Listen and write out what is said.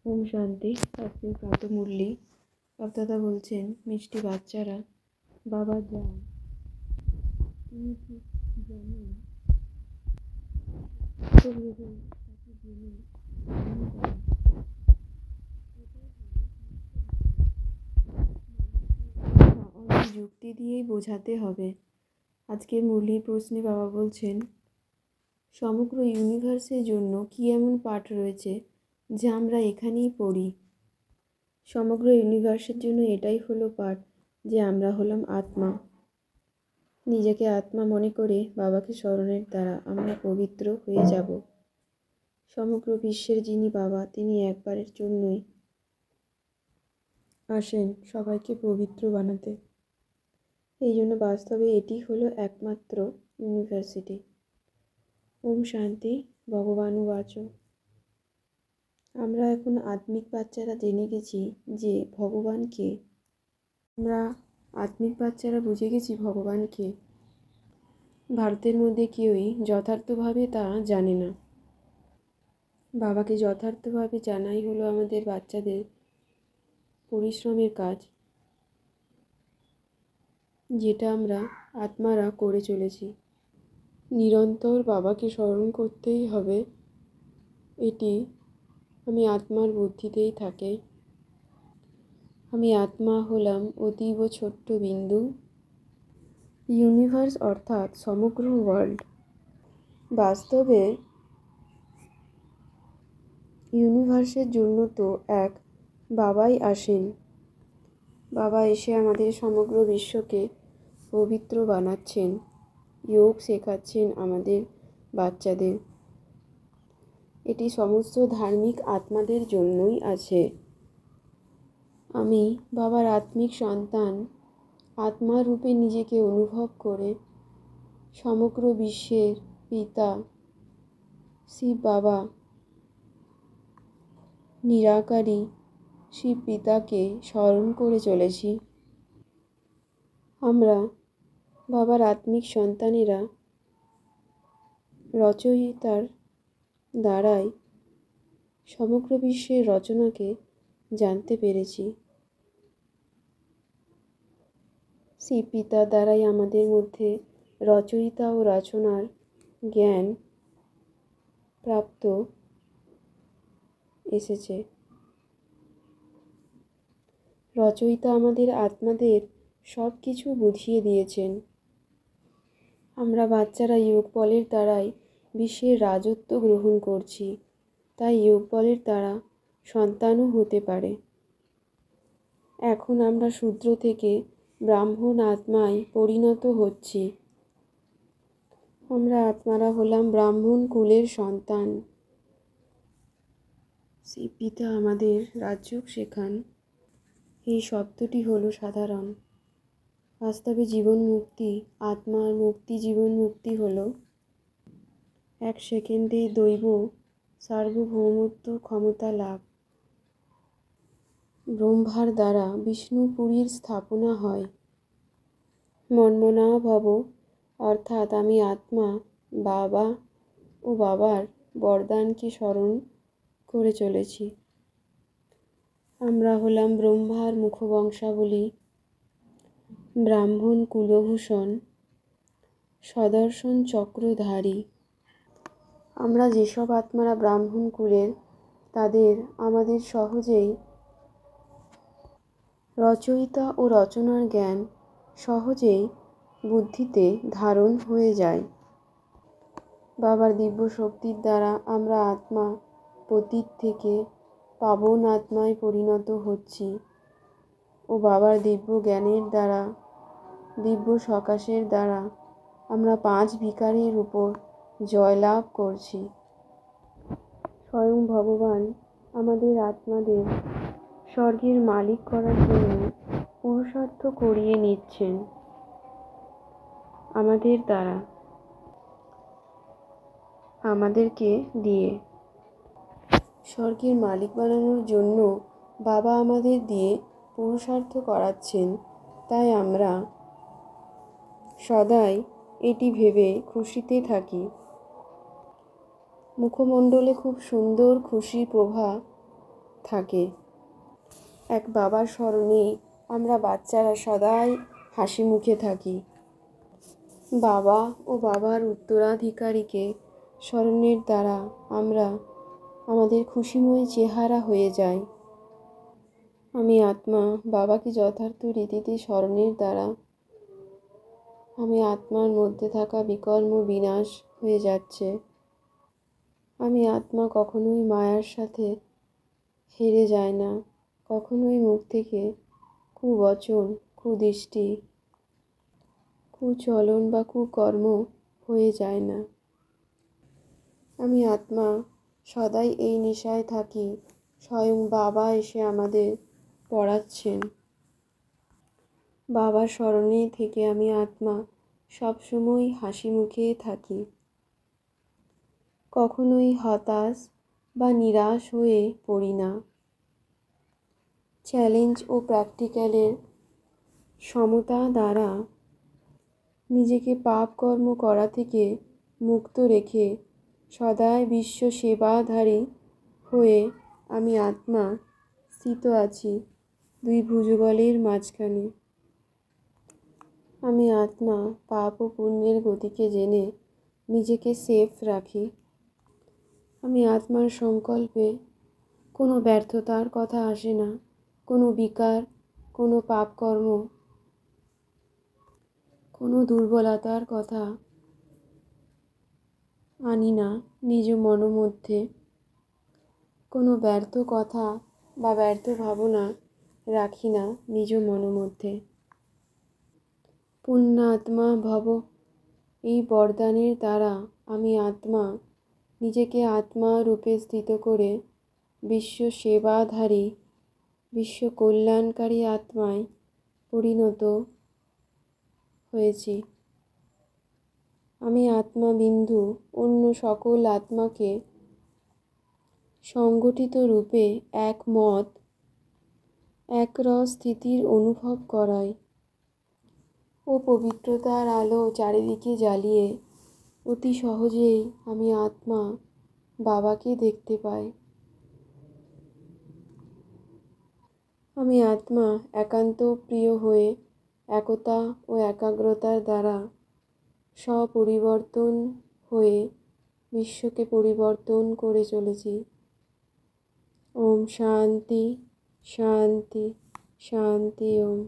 ওম শান্তি। আজকে প্রাত মুরলি বাপদাদা বলছেন, মিষ্টি বাচ্চারা, বাবা যান, তিনি ঠিক জানেন ভেবে তাকে জেনে তিনি যান। অনেক যুক্তি দিয়েই বোঝাতে হবে। আজকে মুরলির প্রশ্নে বাবা বলছেন, সমগ্র ইউনিভার্সের জন্য কী এমন পাঠ রয়েছে যা আমরা এখানেই পড়ি? সমগ্র ইউনিভার্সের জন্য এটাই হলো পাঠ যে আমরা হলাম আত্মা। নিজেকে আত্মা মনে করে বাবাকে স্মরণের দ্বারা আমরা পবিত্র হয়ে যাব। সমগ্র বিশ্বের যিনি বাবা, তিনি একবারের জন্যই আসেন সবাইকে পবিত্র বানাতে। এই জন্য বাস্তবে এটি হলো একমাত্র ইউনিভার্সিটি। ওম শান্তি। ভগবানুবাচ। আমরা এখন আত্মিক বাচ্চারা জেনে গেছি যে ভগবান কে। আমরা আত্মিক বাচ্চারা বুঝে গেছি ভগবান কে। ভারতের মধ্যে কেউই যথার্থভাবে তা জানে না। বাবাকে যথার্থভাবে জানাই হলো আমাদের বাচ্চাদের পরিশ্রমের কাজ, যেটা আমরা আত্মারা করে চলেছি। নিরন্তর বাবাকে স্মরণ করতেই হবে। এটি আমি আত্মার বুদ্ধিতেই থাকে। আমি আত্মা হলাম অতীব ছোট্ট বিন্দু। ইউনিভার্স অর্থাৎ সমগ্র ওয়ার্ল্ড। বাস্তবে ইউনিভার্সের জন্য তো এক বাবাই আসেন। বাবা এসে আমাদের সমগ্র বিশ্বকে পবিত্র বানাচ্ছেন, যোগ শেখাচ্ছেন আমাদের বাচ্চাদের। এটি সমস্ত ধার্মিক আত্মাদের জন্যই আছে। আমি বাবার আত্মিক সন্তান, আত্মা রূপে নিজেকে অনুভব করে সমগ্র বিশ্বের পিতা শিব বাবা, নিরাকারী শিব পিতাকে স্মরণ করে চলেছি। আমরা বাবার আত্মিক সন্তানেরা রচয়িতার দ্বারাই সমগ্র বিশ্বের রচনাকে জানতে পেরেছি। শিব পিতার দ্বারাই আমাদের মধ্যে রচয়িতা ও রচনার জ্ঞান প্রাপ্ত এসেছে। রচয়িতা আমাদের আত্মাদের সব কিছু বুঝিয়ে দিয়েছেন। আমরা বাচ্চারা যোগ বলের দ্বারাই বিশ্বের রাজত্ব গ্রহণ করছি, তাই যোগ বলের দ্বারা সন্তানও হতে পারে। এখন আমরা শূদ্র থেকে ব্রাহ্মণ আত্মায় পরিণত হচ্ছি। আমরা আত্মারা হলাম ব্রাহ্মণ কুলের সন্তান। শিব পিতা আমাদের রাজযোগ শেখান। এই শব্দটি হলো সাধারণ। বাস্তবে জীবন মুক্তি, আত্মার মুক্তি, জীবন মুক্তি হলো এক সেকেন্ডে দৈব সার্বভৌমত্ব ক্ষমতা লাভ। ব্রহ্মার দ্বারা বিষ্ণুপুরীর স্থাপনা হয়। মন্মনা ভব অর্থাৎ আমি আত্মা বাবা ও বাবার বরদানকে স্মরণ করে চলেছি। আমরা হলাম ব্রহ্মার মুখবংশাবলী, ব্রাহ্মণ কুলভূষণ, সদর্শন চক্রধারী। আমরা যেসব আত্মারা ব্রাহ্মণ কুলের, তাদের আমাদের সহজেই রচয়িতা ও রচনার জ্ঞান সহজেই বুদ্ধিতে ধারণ হয়ে যায়। বাবার দিব্য শক্তির দ্বারা আমরা আত্মা পতীত থেকে পাবন আত্মায় পরিণত হচ্ছি ও বাবার দিব্য জ্ঞানের দ্বারা, দিব্য সকাশের দ্বারা আমরা 5 বিকারের উপর জয়লাভ করছি। স্বয়ং ভগবান আমাদের আত্মাদের স্বর্গের মালিক করার জন্য পুরুষার্থ করিয়ে নিচ্ছেন আমাদের দ্বারা, আমাদেরকে দিয়ে। স্বর্গের মালিক বানানোর জন্য বাবা আমাদের দিয়ে পুরুষার্থ করাচ্ছেন। তাই আমরা সদাই এটি ভেবে খুশিতে থাকি। মুখমণ্ডলে খুব সুন্দর খুশি প্রভা থাকে। এক বাবার স্মরণেই আমরা বাচ্চারা সদাই হাসি মুখে থাকি। বাবা ও বাবার উত্তরাধিকারীকে স্মরণের দ্বারা আমরা আমাদের খুশিময় চেহারা হয়ে যাই। আমি আত্মা বাবাকে যথার্থ রীতিতে স্মরণের দ্বারা আমি আত্মার মধ্যে থাকা বিকর্ম বিনাশ হয়ে যাচ্ছে। আমি আত্মা কখনোই মায়ার সাথে হেরে যায় না, কখনোই মুখ থেকে কুবচন, কুদৃষ্টি, কুচলন বা কুকর্ম হয়ে যায় না। আমি আত্মা সদাই এই নেশায় থাকি। স্বয়ং বাবা এসে আমাদের পড়াচ্ছেন। বাবার স্মরণে থেকে আমি আত্মা সবসময় হাসি মুখে থাকি। কখনোই হতাশ বা নিরাশ হয়ে পড়ি না। চ্যালেঞ্জ ও প্র্যাকটিক্যালের সমতা দ্বারা নিজেকে পাপ কর্ম করা থেকে মুক্ত রেখে সদাই বিশ্ব সেবাধারী হয়ে আমি আত্মা স্থিত আছি দুই ভুজবলের মাঝখানে। আমি আত্মা পাপ ও পুণ্যের গতিকে জেনে নিজেকে সেফ রাখি। আমি আত্মার সংকল্পে কোনো ব্যর্থতার কথা আসে না, কোনো বিকার, কোনো পাপকর্ম, কোনো দুর্বলতার কথা আনি না নিজ মনোমধ্যে। কোনো ব্যর্থ কথা বা ব্যর্থ ভাবনা রাখি না নিজ মনোমধ্যে। পুণ্যাত্মা ভব এই বরদানের দ্বারা আমি আত্মা নিজেকে আত্মা রূপে স্থিত করে বিশ্ব সেবাধারী, বিশ্ব কল্যাণকারী আত্মায় পরিণত হয়েছি। আমি আত্মা বিন্দু অন্য সকল আত্মাকে সংগঠিত রূপে একমত একরস স্থিতির অনুভব করাই ও পবিত্রতার আলো চারিদিকে জ্বালিয়ে অতি সহজেই আমি আত্মা বাবাকে দেখতে পাই। আমি আত্মা একান্ত প্রিয় হয়ে একতা ও একাগ্রতার দ্বারা স্বপরিবর্তন হয়ে বিশ্বকে পরিবর্তন করে চলেছি। ওম শান্তি শান্তি শান্তি ওম।